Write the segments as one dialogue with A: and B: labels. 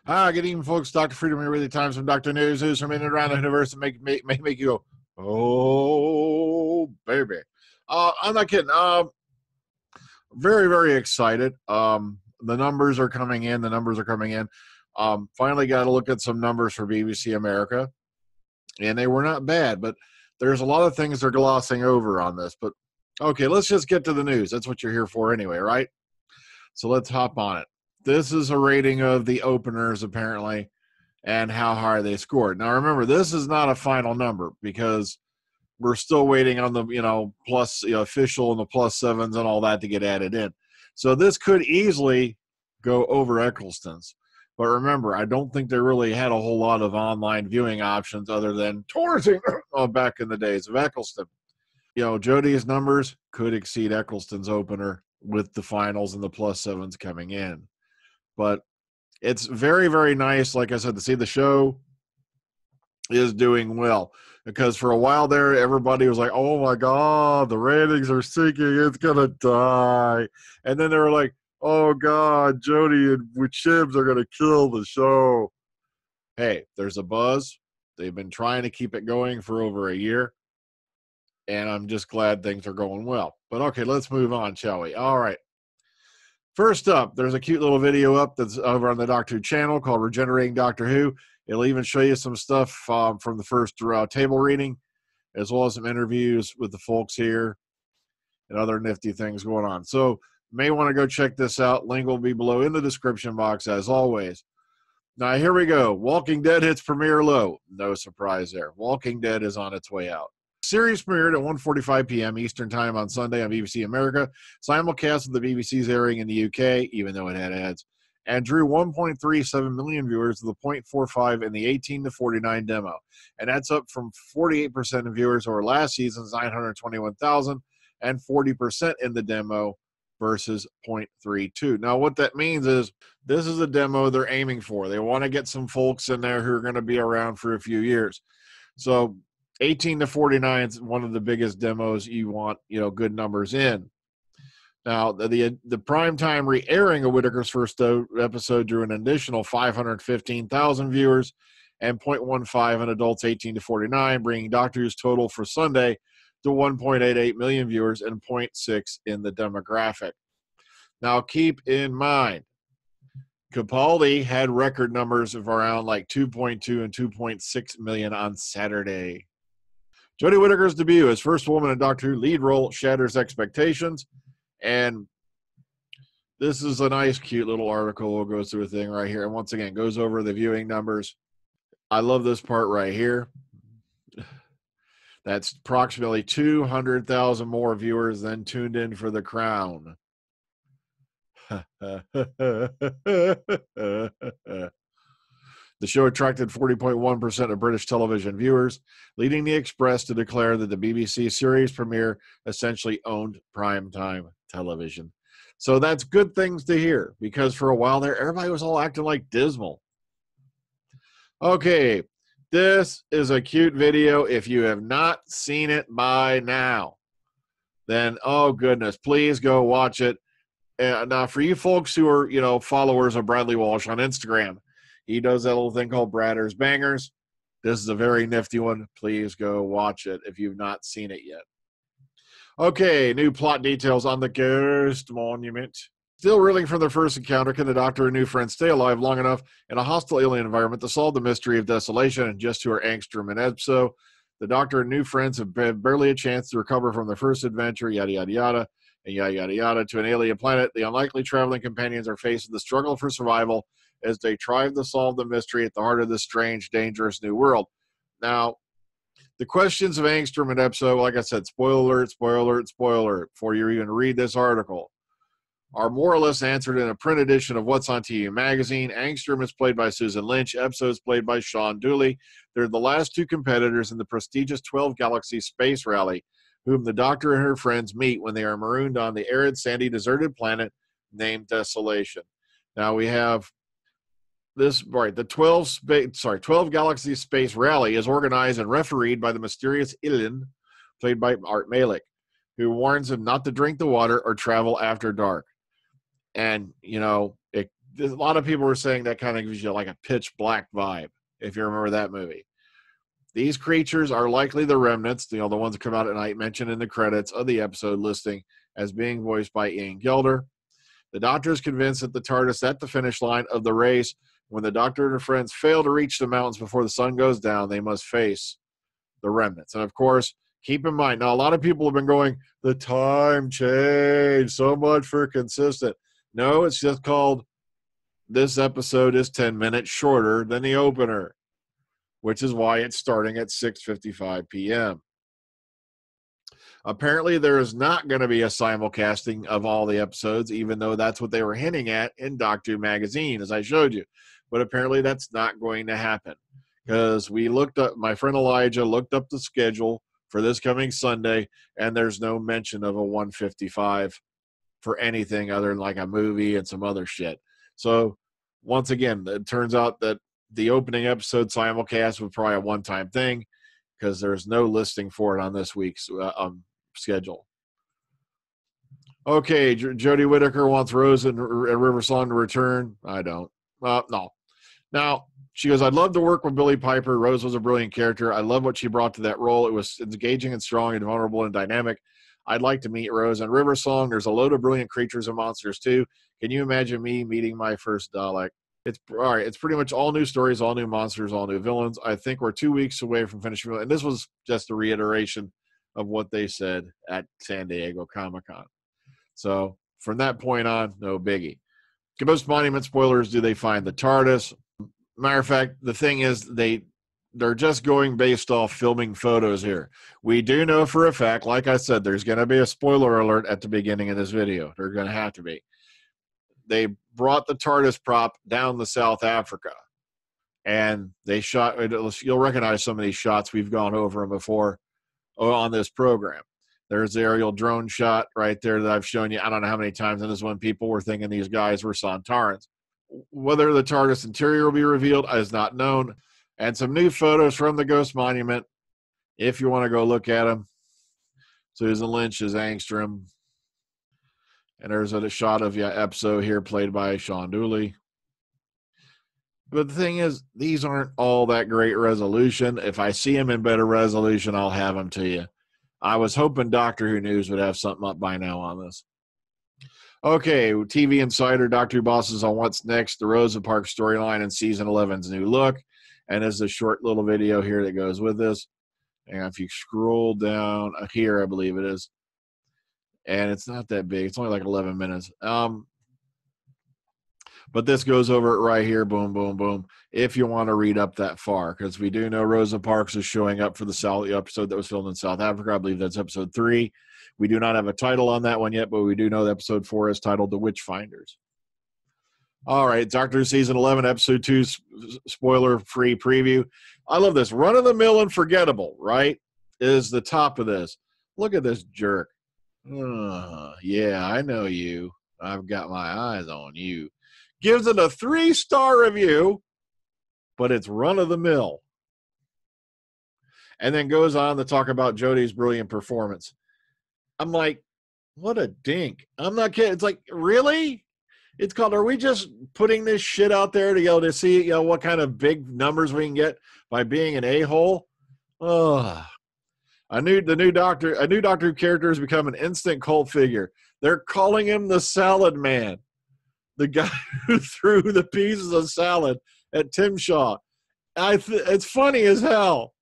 A: Hi, good evening, folks. Dr. Freedom here with the Times from Dr. News from in and around the universe and make you go, oh, baby. I'm not kidding. Very, very excited. The numbers are coming in. Finally got to look at some numbers for BBC America, and they were not bad, but there's a lot of things they're glossing over on this. But okay, let's just get to the news. That's what you're here for anyway, right? So let's hop on it. This is a rating of the openers, apparently, and how high they scored. Now, remember, this is not a final number because we're still waiting on the, plus official and the plus sevens and all that to get added in. So this could easily go over Eccleston's. But remember, I don't think they really had a whole lot of online viewing options other than touring back in the days of Eccleston. Jodie's numbers could exceed Eccleston's opener with the finals and the plus sevens coming in. But it's very, very nice, like I said, to see the show is doing well. Because for a while there, everybody was like, oh, my God, the ratings are sinking. It's going to die. And then they were like, oh, God, Jodie and Shibs are going to kill the show. Hey, there's a buzz. They've been trying to keep it going for over a year. And I'm just glad things are going well. But, okay, let's move on, shall we? All right. First up, there's a cute little video up that's over on the Doctor Who channel called Regenerating Doctor Who. It'll even show you some stuff from the first table reading, as well as some interviews with the folks here and other nifty things going on. So you may want to go check this out. Link will be below in the description box, as always. Now, here we go. Walking Dead hits premiere low. No surprise there. Walking Dead is on its way out. Series premiered at 1:45 p.m. Eastern Time on Sunday on BBC America, simulcast with the BBC's airing in the UK, even though it had ads, and drew 1.37 million viewers with a 0.45 in the 18 to 49 demo. And that's up from 48% of viewers over last season's 921,000 and 40% in the demo versus 0.32. Now, what that means is this is a demo they're aiming for. They want to get some folks in there who are going to be around for a few years. So 18 to 49 is one of the biggest demos you want, good numbers in. Now, the primetime re-airing of Whittaker's first episode drew an additional 515,000 viewers and 0.15 in adults 18 to 49, bringing Doctor Who's total for Sunday to 1.88 million viewers and 0.6 in the demographic. Now, keep in mind, Capaldi had record numbers of around like 2.2 and 2.6 million on Saturday. Jodie Whittaker's debut as first woman in Doctor Who lead role shatters expectations. And this is a nice, cute little article. We'll go through a thing right here. And once again, goes over the viewing numbers. I love this part right here. That's approximately 200,000 more viewers than tuned in for The Crown. The show attracted 40.1% of British television viewers, leading The Express to declare that the BBC series premiere essentially owned primetime television. So that's good things to hear, because for a while there, everybody was all acting like dismal. Okay, this is a cute video. If you have not seen it by now, then, oh goodness, please go watch it. Now, for you folks who are, followers of Bradley Walsh on Instagram, he does that little thing called Brenners Bangers. This is a very nifty one. Please go watch it if you've not seen it yet. Okay, new plot details on the Ghost Monument. Still reeling from their first encounter, can the Doctor and new friend stay alive long enough in a hostile alien environment to solve the mystery of desolation? And just to our Angstrom and Ebso, the Doctor and new friends have barely a chance to recover from their first adventure, yada, yada, yada, and yada, yada, yada, to an alien planet. The unlikely traveling companions are faced with the struggle for survival as they try to solve the mystery at the heart of this strange, dangerous new world. Now, the questions of Angstrom and Ebso, like I said, spoiler alert, spoiler alert, spoiler alert, before you even read this article, are more or less answered in a print edition of What's on TV magazine. Angstrom is played by Susan Lynch. Ebso is played by Sean Dooley. They're the last two competitors in the prestigious 12 Galaxy Space Rally, whom the Doctor and her friends meet when they are marooned on the arid, sandy, deserted planet named Desolation. Now we have this, right, the 12 Galaxy Space Rally is organized and refereed by the mysterious Ilan, played by Art Malik, who warns him not to drink the water or travel after dark. And, a lot of people were saying that kind of gives you like a pitch black vibe, if you remember that movie. These creatures are likely the remnants, the ones that come out at night, mentioned in the credits of the episode listing as being voiced by Ian Gelder. The Doctor is convinced that the TARDIS at the finish line of the race. When the Doctor and her friends fail to reach the mountains before the sun goes down, they must face the remnants. And of course, keep in mind, now a lot of people have been going, the time change, so much for consistent. No, it's just called, this episode is 10 minutes shorter than the opener, which is why it's starting at 6:55 p.m. Apparently, there is not going to be a simulcasting of all the episodes, even though that's what they were hinting at in Doctor Who magazine, as I showed you. But apparently, that's not going to happen, because we looked up, my friend Elijah looked up the schedule for this coming Sunday, and there's no mention of a 155 for anything other than like a movie and some other shit. So, once again, it turns out that the opening episode simulcast was probably a one-time thing, because there's no listing for it on this week's schedule. Okay, Jodie Whittaker wants Rose and River Song to return. I don't. No. Now, she goes, I'd love to work with Billie Piper. Rose was a brilliant character. I love what she brought to that role. It was engaging and strong and vulnerable and dynamic. I'd like to meet Rose. And River Song, there's a load of brilliant creatures and monsters, too. Can you imagine me meeting my first Dalek? It's all right. It's pretty much all new stories, all new monsters, all new villains. I think we're 2 weeks away from finishing. And this was just a reiteration of what they said at San Diego Comic-Con. So from that point on, no biggie. Ghost Monument spoilers. Do they find the TARDIS? Matter of fact, the thing is, they're just going based off filming photos here. We do know for a fact, like I said, there's going to be a spoiler alert at the beginning of this video. There's going to have to be. They brought the TARDIS prop down to South Africa, and they shot. You'll recognize some of these shots. We've gone over them before on this program. There's the aerial drone shot right there that I've shown you. I don't know how many times in this one people were thinking these guys were Sontarans. Whether the TARDIS interior will be revealed is not known. And some new photos from the Ghost Monument, if you want to go look at them. Susan Lynch is Angstrom. And there's a shot of Epso here, played by Sean Dooley. But the thing is, these aren't all that great resolution. If I see them in better resolution, I'll have them to you. I was hoping Doctor Who News would have something up by now on this. Okay, TV Insider, Doctor Who bosses on what's next, the Rosa Parks storyline and Season 11's new look. And there's a short little video here that goes with this. And if you scroll down here, I believe it is. And it's not that big. It's only like 11 minutes. But this goes over it right here. Boom, boom, boom. If you want to read up that far, because we do know Rosa Parks is showing up for the episode that was filmed in South Africa. I believe that's episode 3. We do not have a title on that one yet, but we do know that episode 4 is titled The Witchfinders. All right, Doctor Who Season 11, Episode 2, spoiler-free preview. I love this. Run-of-the-mill and forgettable, right, is the top of this. Look at this jerk. Yeah, I know you. I've got my eyes on you. Gives it a 3-star review, but it's run-of-the-mill. And then goes on to talk about Jodie's brilliant performance. I'm like, what a dink. I'm not kidding. It's like, really? It's called, are we just putting this shit out there to see what kind of big numbers we can get by being an a-hole? Ugh. A new Doctor Who character has become an instant cult figure. They're calling him the Salad Man, the guy who threw the pieces of salad at Tim Shaw. It's funny as hell.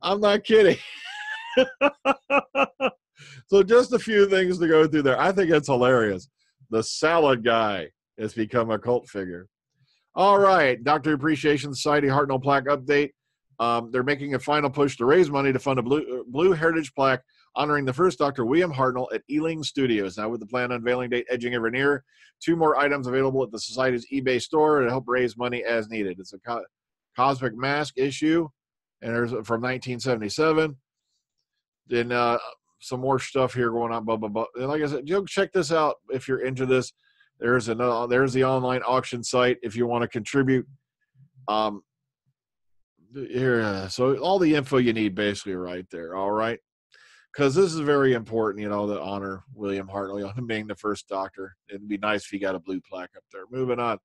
A: I'm not kidding. So just a few things to go through there. I think it's hilarious. The Salad Guy has become a cult figure. All right, Doctor Appreciation Society Hartnell Plaque update. They're making a final push to raise money to fund a blue heritage plaque honoring the first Dr. William Hartnell at Ealing Studios. Now, with the planned unveiling date edging ever nearer, 2 more items available at the Society's eBay store to help raise money as needed. It's a Cosmic Mask issue, and there's from 1977. Then some more stuff here going on. Blah blah blah. And like I said, check this out if you're into this. There's the online auction site if you want to contribute. Here, so all the info you need basically right there. All right. because this is very important, you know, to honor William Hartnell on being the first Doctor. It'd be nice if he got a blue plaque up there. Moving on.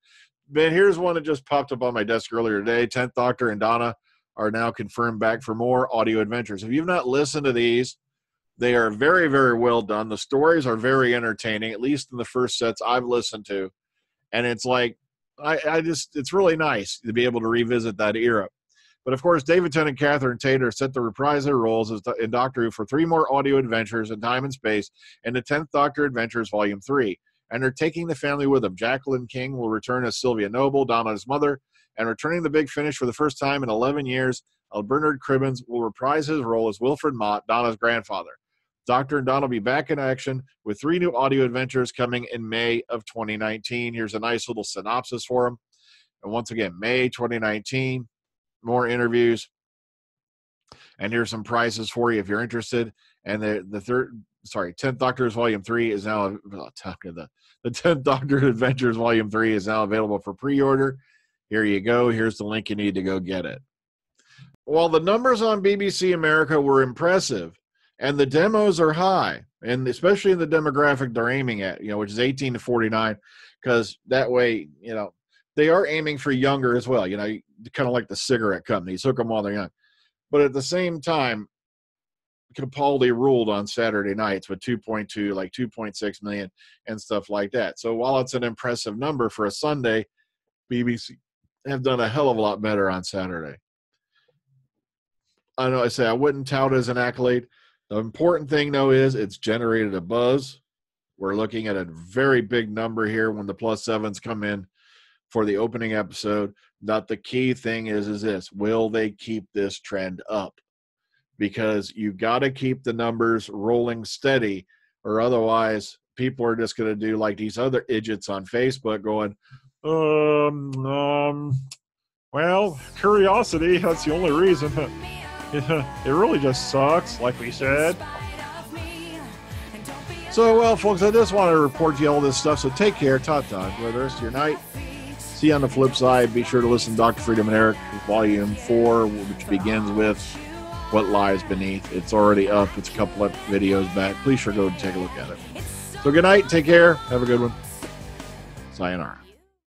A: Ben, here's one that just popped up on my desk earlier today. 10th Doctor and Donna are now confirmed back for more audio adventures. If you've not listened to these, they are very, very well done. The stories are very entertaining, at least in the first sets I've listened to. And it's like, it's really nice to be able to revisit that era. But of course, David Tennant and Catherine Tate are set to reprise their roles in Doctor Who for 3 more audio adventures in time and space in the 10th Doctor Adventures Volume 3. And they're taking the family with them. Jacqueline King will return as Sylvia Noble, Donna's mother, and returning the big finish for the first time in 11 years, Bernard Cribbins will reprise his role as Wilfred Mott, Donna's grandfather. Doctor and Donna will be back in action with 3 new audio adventures coming in May of 2019. Here's a nice little synopsis for them. And once again, May 2019, more interviews. And here's some prizes for you if you're interested. And the 10th Doctor's Volume 3 is now, the 10th Doctor Adventures Volume 3 is now available for pre-order. Here you go. Here's the link you need to go get it. While the numbers on BBC America were impressive, and the demos are high, and especially in the demographic they're aiming at, you know, which is 18 to 49, because that way, you know, they are aiming for younger as well, you know, kind of like the cigarette companies, hook them while they're young. But at the same time, Capaldi ruled on Saturday nights with 2.2, like 2.6 million and stuff like that. So while it's an impressive number for a Sunday, BBC have done a hell of a lot better on Saturday. I know I say I wouldn't tout it as an accolade. The important thing, though, is it's generated a buzz. We're looking at a very big number here when the +7s come in for the opening episode. Not the key thing is this: will they keep this trend up? Because you got to keep the numbers rolling steady, or otherwise people are just going to do like these other idiots on Facebook going, well, curiosity, that's the only reason. It really just sucks, like we said. So, well, folks, I just want to report to you all this stuff. So take care. Ta-ta. Enjoy the rest of your night. See you on the flip side. Be sure to listen to Dr. Freedom and Eric, Volume 4, which begins with What Lies Beneath. It's already up. It's a couple of videos back. Please sure go and take a look at it. So good night. Take care. Have a good one. Sayonara.